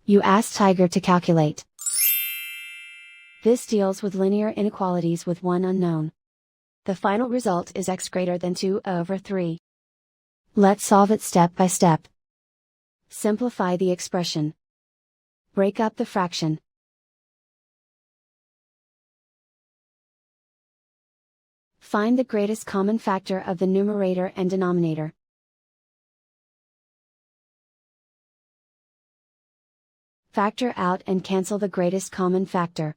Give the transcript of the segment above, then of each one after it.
You ask Tiger to calculate. This deals with linear inequalities with one unknown. The final result is x greater than 2/3. Let's solve it step by step. Simplify the expression. Break up the fraction. Find the greatest common factor of the numerator and denominator. Factor out and cancel the greatest common factor.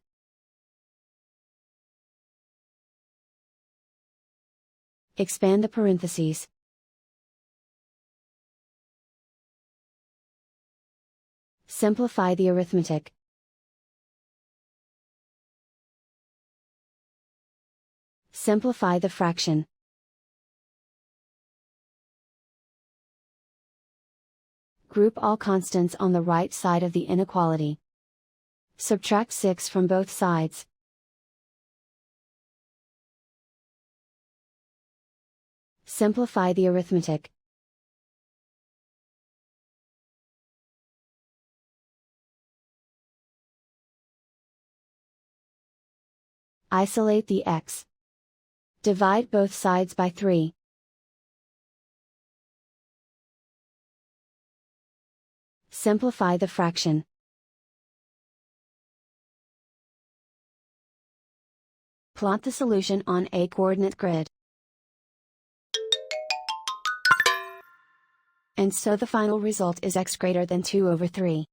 Expand the parentheses. Simplify the arithmetic. Simplify the fraction. Group all constants on the right side of the inequality. Subtract 6 from both sides. Simplify the arithmetic. Isolate the x. Divide both sides by 3. Simplify the fraction. Plot the solution on a coordinate grid. And so the final result is x greater than 2/3.